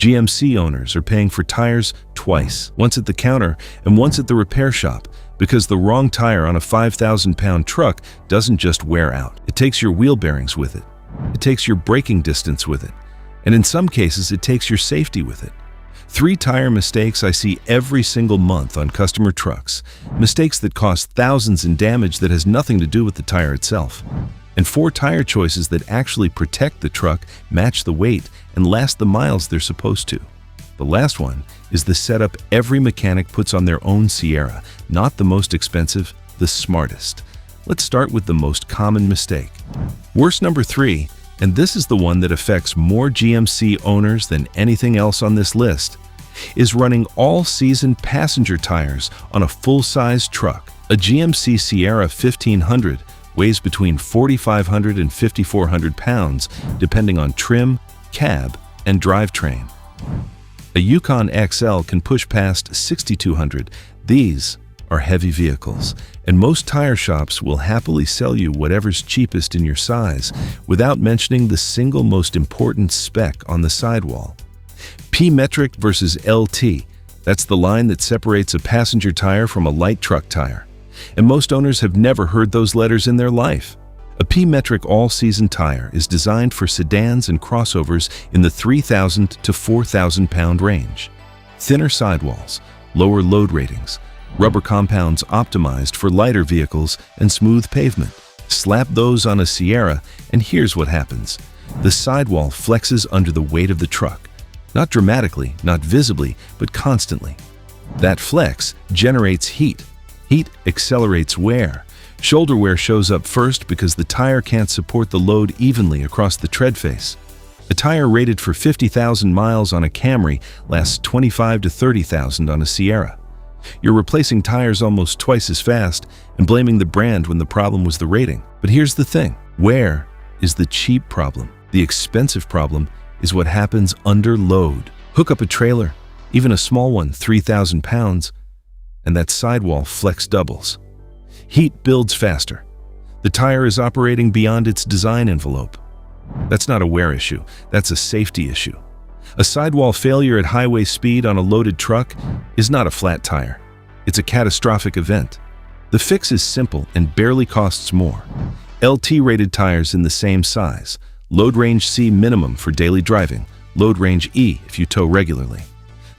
GMC owners are paying for tires twice, once at the counter and once at the repair shop, because the wrong tire on a 5,000-pound truck doesn't just wear out. It takes your wheel bearings with it. It takes your braking distance with it. And in some cases, it takes your safety with it. 3 tire mistakes I see every single month on customer trucks. Mistakes that cost thousands in damage that has nothing to do with the tire itself. And 4 tire choices that actually protect the truck, match the weight, and last the miles they're supposed to. The last one is the setup every mechanic puts on their own Sierra, not the most expensive, the smartest. Let's start with the most common mistake. Worst number 3, and this is the one that affects more GMC owners than anything else on this list, is running all-season passenger tires on a full-size truck. A GMC Sierra 1500 weighs between 4,500 and 5,400 pounds, depending on trim, cab, and drivetrain. A Yukon XL can push past 6,200. These are heavy vehicles, and most tire shops will happily sell you whatever's cheapest in your size without mentioning the single most important spec on the sidewall. P-metric versus LT. That's the line that separates a passenger tire from a light truck tire. And most owners have never heard those letters in their life. A P-metric all-season tire is designed for sedans and crossovers in the 3,000 to 4,000 pound range. Thinner sidewalls, lower load ratings, rubber compounds optimized for lighter vehicles, and smooth pavement. Slap those on a Sierra, and here's what happens. The sidewall flexes under the weight of the truck. Not dramatically, not visibly, but constantly. That flex generates heat. Heat accelerates wear. Shoulder wear shows up first because the tire can't support the load evenly across the tread face. A tire rated for 50,000 miles on a Camry lasts 25 to 30,000 on a Sierra. You're replacing tires almost twice as fast and blaming the brand when the problem was the rating. But here's the thing. Wear is the cheap problem. The expensive problem is what happens under load. Hook up a trailer, even a small one, 3,000 pounds, and that sidewall flex doubles. Heat builds faster. The tire is operating beyond its design envelope. That's not a wear issue, that's a safety issue. A sidewall failure at highway speed on a loaded truck is not a flat tire. It's a catastrophic event. The fix is simple and barely costs more. LT-rated tires in the same size. Load range C minimum for daily driving. Load range E if you tow regularly.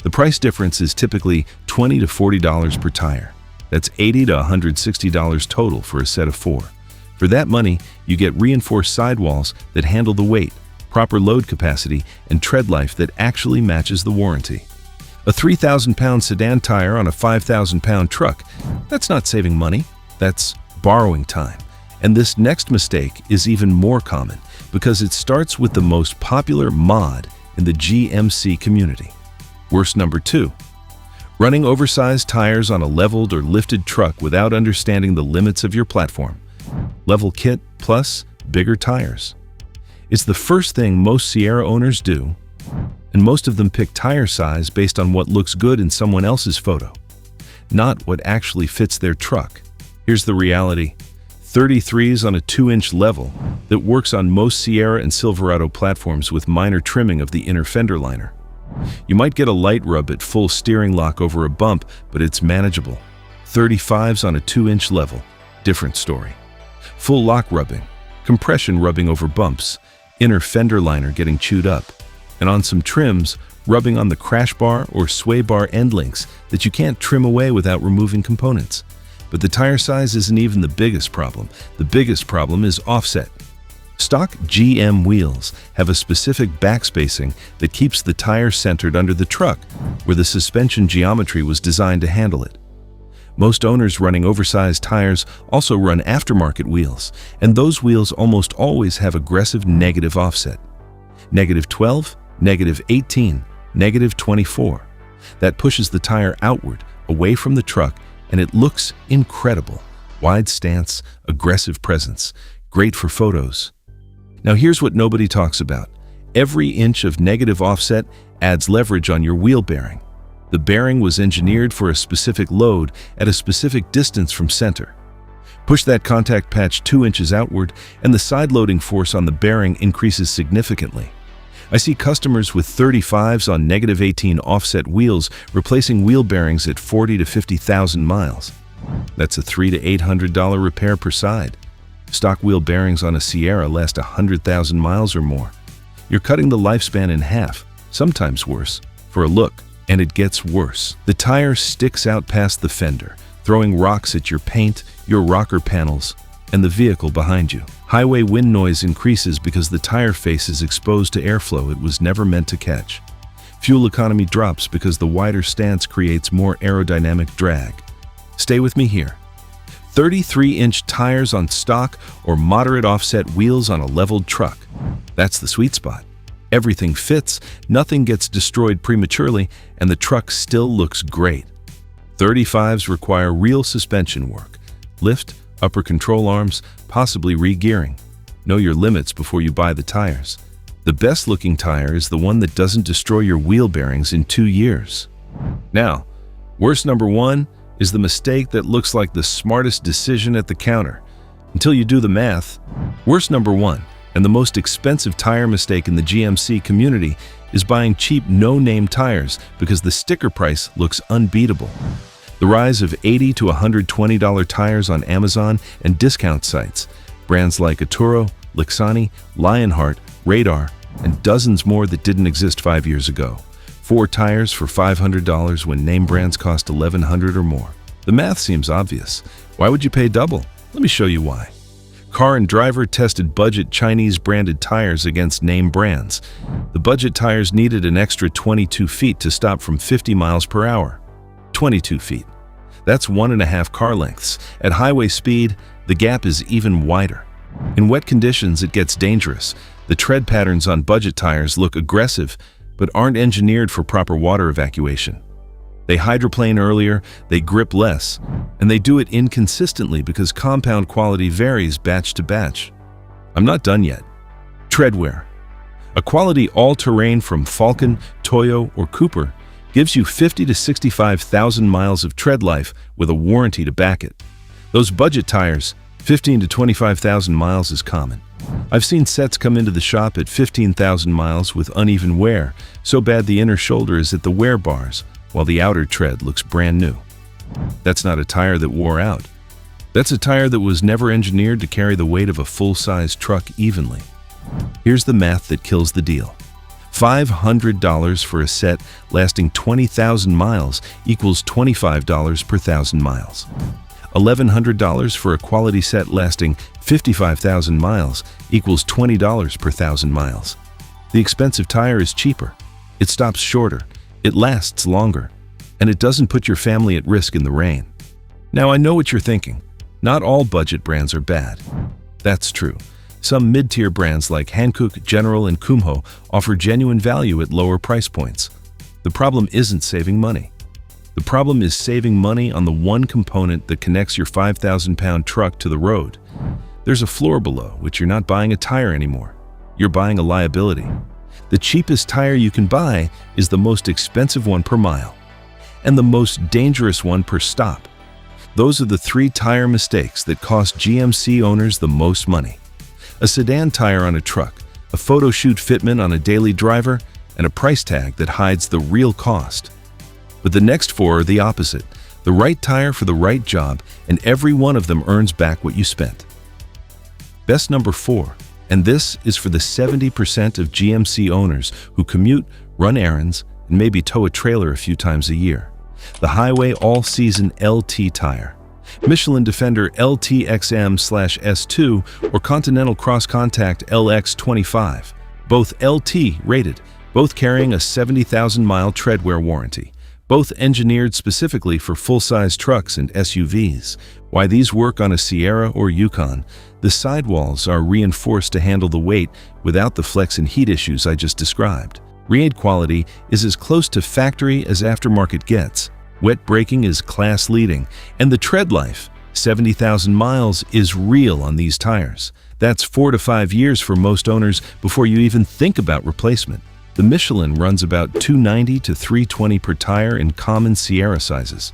The price difference is typically $20 to $40 per tire. That's $80 to $160 total for a set of 4. For that money, you get reinforced sidewalls that handle the weight, proper load capacity, and tread life that actually matches the warranty. A 3,000-pound sedan tire on a 5,000-pound truck, that's not saving money, that's borrowing time. And this next mistake is even more common because it starts with the most popular mod in the GMC community. Worst number 2. Running oversized tires on a leveled or lifted truck without understanding the limits of your platform. Level kit plus bigger tires. It's the first thing most Sierra owners do, and most of them pick tire size based on what looks good in someone else's photo, not what actually fits their truck. Here's the reality. 33s on a 2-inch level that works on most Sierra and Silverado platforms with minor trimming of the inner fender liner. You might get a light rub at full steering lock over a bump, but it's manageable. 35s on a 2-inch level, different story. Full lock rubbing, compression rubbing over bumps, inner fender liner getting chewed up, and on some trims, rubbing on the crash bar or sway bar end links that you can't trim away without removing components. But the tire size isn't even the biggest problem. The biggest problem is offset. Stock GM wheels have a specific backspacing that keeps the tire centered under the truck, where the suspension geometry was designed to handle it. Most owners running oversized tires also run aftermarket wheels, and those wheels almost always have aggressive negative offset. -12, -18, -24. That pushes the tire outward, away from the truck, and it looks incredible. Wide stance, aggressive presence, great for photos. Now here's what nobody talks about. Every inch of negative offset adds leverage on your wheel bearing. The bearing was engineered for a specific load at a specific distance from center. Push that contact patch 2 inches outward, and the side loading force on the bearing increases significantly. I see customers with 35s on -18 offset wheels replacing wheel bearings at 40 to 50,000 miles. That's a $300 to $800 repair per side. Stock wheel bearings on a Sierra last 100,000 miles or more. You're cutting the lifespan in half, sometimes worse, for a look, and it gets worse. The tire sticks out past the fender, throwing rocks at your paint, your rocker panels, and the vehicle behind you. Highway wind noise increases because the tire face is exposed to airflow it was never meant to catch. Fuel economy drops because the wider stance creates more aerodynamic drag. Stay with me here. 33-inch tires on stock or moderate offset wheels on a leveled truck. That's the sweet spot. Everything fits, nothing gets destroyed prematurely, and the truck still looks great. 35s require real suspension work. Lift, upper control arms, possibly re-gearing. Know your limits before you buy the tires. The best-looking tire is the one that doesn't destroy your wheel bearings in 2 years. Now, worst number 1 is the mistake that looks like the smartest decision at the counter. Until you do the math, worst number 1 and the most expensive tire mistake in the GMC community is buying cheap no-name tires because the sticker price looks unbeatable. The rise of $80 to $120 tires on Amazon and discount sites, brands like Toyo, Lexani, Lionheart, Radar, and dozens more that didn't exist 5 years ago. 4 tires for $500 when name brands cost $1,100 or more. The math seems obvious. Why would you pay double? Let me show you why. Car and Driver tested budget Chinese branded tires against name brands. The budget tires needed an extra 22 feet to stop from 50 miles per hour. 22 feet. That's 1.5 car lengths. At highway speed, the gap is even wider. In wet conditions, it gets dangerous. The tread patterns on budget tires look aggressive, but aren't engineered for proper water evacuation. They hydroplane earlier, they grip less, and they do it inconsistently because compound quality varies batch to batch. I'm not done yet. Treadwear. A quality all-terrain from Falken, Toyo, or Cooper gives you 50 to 65,000 miles of tread life with a warranty to back it. Those budget tires, 15 to 25,000 miles is common. I've seen sets come into the shop at 15,000 miles with uneven wear, so bad the inner shoulder is at the wear bars, while the outer tread looks brand new. That's not a tire that wore out. That's a tire that was never engineered to carry the weight of a full-size truck evenly. Here's the math that kills the deal. $500 for a set lasting 20,000 miles equals $25 per 1,000 miles. $1,100 for a quality set lasting 55,000 miles equals $20 per 1,000 miles. The expensive tire is cheaper. It stops shorter, it lasts longer, and it doesn't put your family at risk in the rain. Now I know what you're thinking. Not all budget brands are bad. That's true. Some mid-tier brands like Hankook, General, and Kumho offer genuine value at lower price points. The problem isn't saving money. The problem is saving money on the one component that connects your 5,000-pound truck to the road. There's a floor below which you're not buying a tire anymore. You're buying a liability. The cheapest tire you can buy is the most expensive one per mile, and the most dangerous one per stop. Those are the 3 tire mistakes that cost GMC owners the most money. A sedan tire on a truck, a photo shoot fitment on a daily driver, and a price tag that hides the real cost. But the next 4 are the opposite. The right tire for the right job, and every one of them earns back what you spent. Best number 4, and this is for the 70% of GMC owners who commute, run errands, and maybe tow a trailer a few times a year. The Highway All-Season LT tire. Michelin Defender LTX M/S2 or Continental CrossContact LX25. Both LT rated, both carrying a 70,000-mile treadwear warranty. Both engineered specifically for full-size trucks and SUVs. Why these work on a Sierra or Yukon? The sidewalls are reinforced to handle the weight without the flex and heat issues I just described. Rear quality is as close to factory as aftermarket gets. Wet braking is class-leading, and the tread life, 70,000 miles, is real on these tires. That's 4 to 5 years for most owners before you even think about replacement. The Michelin runs about $290 to $320 per tire in common Sierra sizes.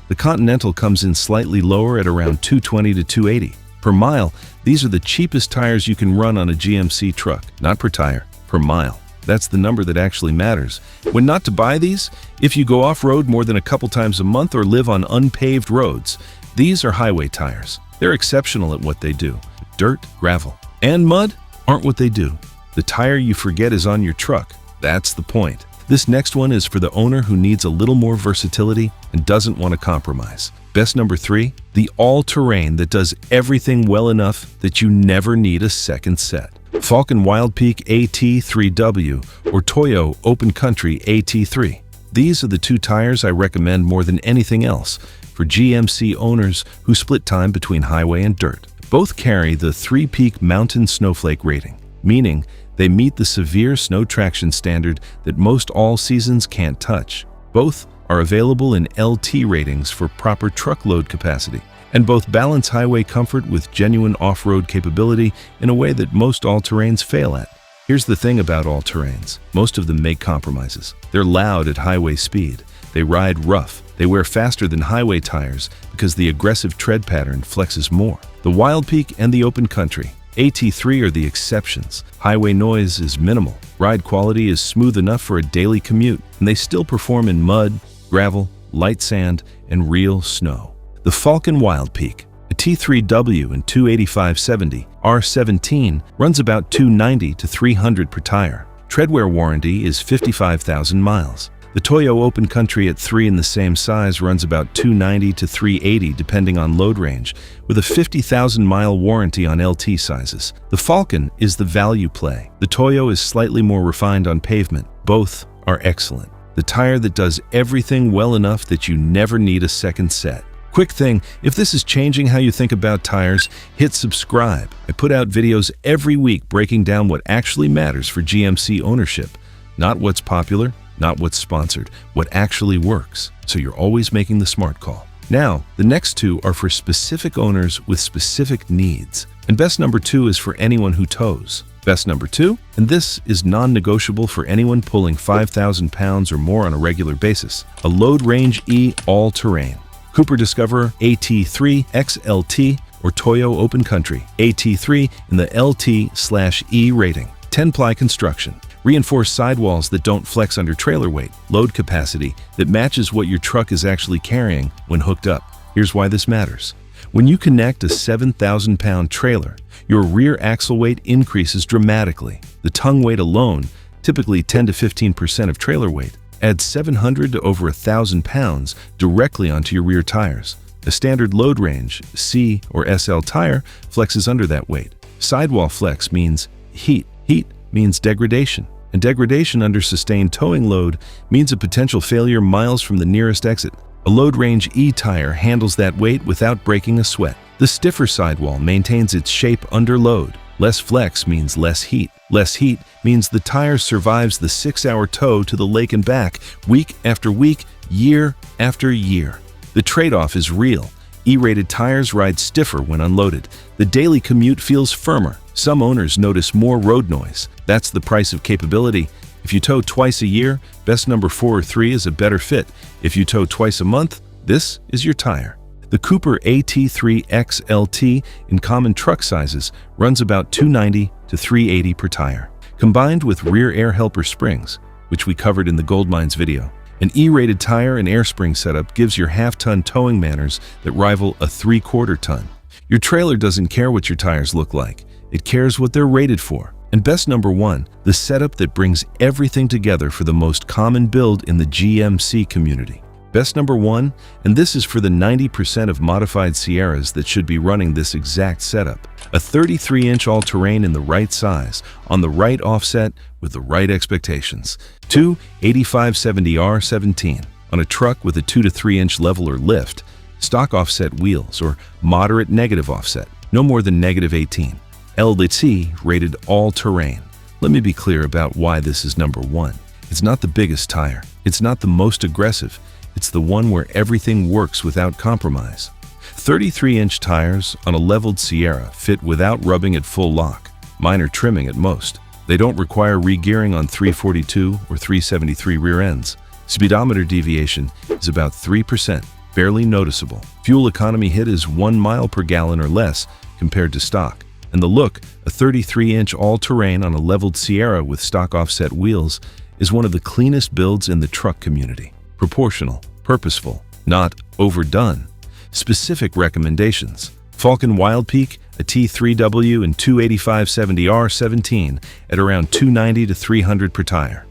The Continental comes in slightly lower at around $220 to $280 per mile. These are the cheapest tires you can run on a GMC truck, not per tire, per mile. That's the number that actually matters. When not to buy these, if you go off-road more than a couple times a month or live on unpaved roads, these are highway tires. They're exceptional at what they do. Dirt, gravel, and mud aren't what they do. The tire you forget is on your truck. That's the point. This next one is for the owner who needs a little more versatility and doesn't want to compromise. Best number 3, the all-terrain that does everything well enough that you never need a second set. Falken Wildpeak AT3W or Toyo Open Country AT3. These are the two tires I recommend more than anything else for GMC owners who split time between highway and dirt. Both carry the 3-peak mountain snowflake rating, meaning they meet the severe snow traction standard that most all-seasons can't touch. Both are available in LT ratings for proper truckload capacity, and both balance highway comfort with genuine off-road capability in a way that most all-terrains fail at. Here's the thing about all-terrains. Most of them make compromises. They're loud at highway speed. They ride rough. They wear faster than highway tires because the aggressive tread pattern flexes more. The Wildpeak and the Open Country AT3 are the exceptions. Highway noise is minimal. Ride quality is smooth enough for a daily commute, and they still perform in mud, gravel, light sand, and real snow. The Falken Wildpeak, a T3W and 285/70 R17, runs about 290 to 300 per tire. Treadwear warranty is 55,000 miles. The Toyo Open Country at 3 in the same size runs about 290 to 380 depending on load range, with a 50,000-mile warranty on LT sizes. The Falken is the value play. The Toyo is slightly more refined on pavement. Both are excellent. The tire that does everything well enough that you never need a second set. Quick thing, if this is changing how you think about tires, hit subscribe. I put out videos every week breaking down what actually matters for GMC ownership. Not what's popular, not what's sponsored, what actually works. So you're always making the smart call. Now, the next two are for specific owners with specific needs. And best number 2 is for anyone who tows. Best number 2, and this is non-negotiable for anyone pulling 5,000 pounds or more on a regular basis. A Load Range E all-terrain. Cooper Discoverer AT3 XLT or Toyo Open Country AT3 in the LT/E rating. 10-ply construction. Reinforced sidewalls that don't flex under trailer weight. Load capacity that matches what your truck is actually carrying when hooked up. Here's why this matters. When you connect a 7,000-pound trailer, your rear axle weight increases dramatically. The tongue weight alone, typically 10 to 15% of trailer weight, adds 700 to over 1,000 pounds directly onto your rear tires. A standard load range, C or SL tire, flexes under that weight. Sidewall flex means heat. Heat means degradation. And degradation under sustained towing load means a potential failure miles from the nearest exit. A Load Range E tire handles that weight without breaking a sweat. The stiffer sidewall maintains its shape under load. Less flex means less heat. Less heat means the tire survives the 6-hour tow to the lake and back, week after week, year after year. The trade-off is real. E-rated tires ride stiffer when unloaded. The daily commute feels firmer. Some owners notice more road noise. That's the price of capability. If you tow twice a year, best number 4 or 3 is a better fit. If you tow twice a month, this is your tire. The Cooper AT3 XLT in common truck sizes runs about 290 to 380 per tire. Combined with rear air helper springs, which we covered in the Gold Mines video, an E-rated tire and air spring setup gives your half-ton towing manners that rival a 3/4 ton. Your trailer doesn't care what your tires look like. It cares what they're rated for. And best number 1, the setup that brings everything together for the most common build in the GMC community. Best number 1, and this is for the 90% of modified Sierras that should be running this exact setup. A 33-inch all-terrain in the right size, on the right offset, with the right expectations. 2 85/70 R17 on a truck with a 2 to 3-inch level or lift. Stock offset wheels or moderate negative offset, no more than -18. LT rated all-terrain. Let me be clear about why this is number 1. It's not the biggest tire. It's not the most aggressive. It's the one where everything works without compromise. 33-inch tires on a leveled Sierra fit without rubbing at full lock, minor trimming at most. They don't require re-gearing on 342 or 373 rear ends. Speedometer deviation is about 3%, barely noticeable. Fuel economy hit is 1 mile per gallon or less compared to stock. And the look, a 33-inch all-terrain on a leveled Sierra with stock offset wheels, is one of the cleanest builds in the truck community. Proportional, purposeful, not overdone. Specific recommendations: Falken Wildpeak, a T3W and 285/70R17 at around $290 to $300 per tire.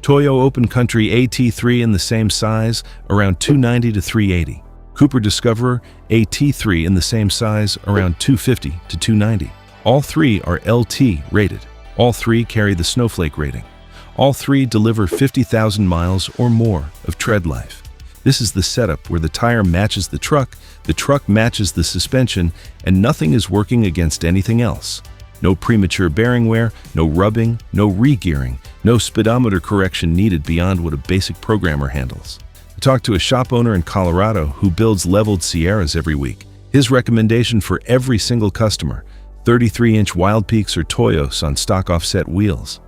Toyo Open Country AT3 in the same size, around $290 to $380. Cooper Discoverer AT3 in the same size, around $250 to $290. All three are LT rated. All three carry the Snowflake rating. All three deliver 50,000 miles or more of tread life. This is the setup where the tire matches the truck matches the suspension, and nothing is working against anything else. No premature bearing wear, no rubbing, no re-gearing, no speedometer correction needed beyond what a basic programmer handles. I talked to a shop owner in Colorado who builds leveled Sierras every week. His recommendation for every single customer: 33-inch Wildpeaks or Toyos on stock offset wheels.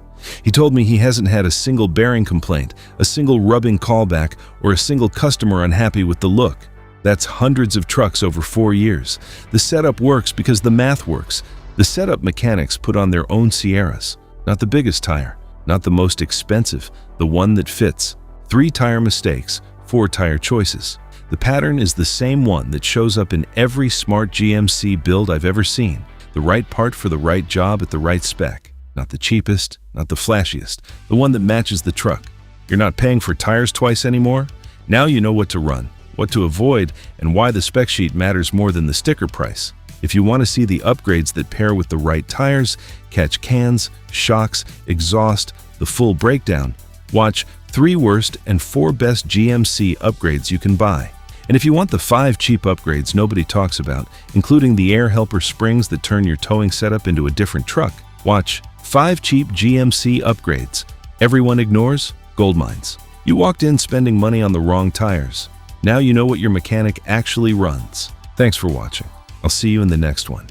He told me he hasn't had a single bearing complaint, a single rubbing callback, or a single customer unhappy with the look. That's hundreds of trucks over 4 years. The setup works because the math works. The setup mechanics put on their own Sierras. Not the biggest tire, not the most expensive, the one that fits. 3 tire mistakes, 4 tire choices. The pattern is the same one that shows up in every smart GMC build I've ever seen. The right part for the right job at the right spec. Not the cheapest, not the flashiest, the one that matches the truck. You're not paying for tires twice anymore? Now you know what to run, what to avoid, and why the spec sheet matters more than the sticker price. If you want to see the upgrades that pair with the right tires, catch cans, shocks, exhaust, the full breakdown, watch 3 worst and 4 best GMC upgrades you can buy. And if you want the 5 cheap upgrades nobody talks about, including the air helper springs that turn your towing setup into a different truck, watch 5 cheap GMC upgrades everyone ignores. Gold mines. You walked in spending money on the wrong tires. Now you know what your mechanic actually runs. Thanks for watching. I'll see you in the next one.